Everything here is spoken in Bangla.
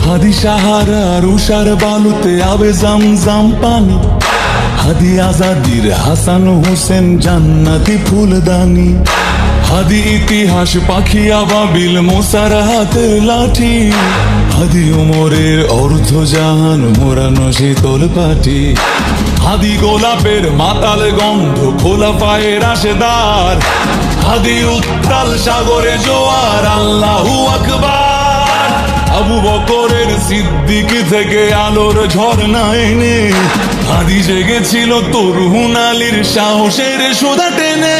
হাদি সাহারার উষার বালুতে আবে জামজাম পানি, হাদি আজাদির হাসান হোসেন জান্নাতি ফুলদানি, হাদি ইতিহাস পাখি আবাবিল মোসার হাতের লাঠি, হাদি উমরের অর্ধ জাহান মোরানো শীতল পাটি, হাদি গোলাপের মাতাল গন্ধ খোলা পায়ের রাশেদার, হাদি উত্তাল সাগরে জোয়ার আল্লাহু আকবার। আবু বকরের সিদ্দিক থেকে আলোর ঝর্ণা এনে হাদি জেগেছিল তরুণ আলীর সাহসের সুধা টেনে।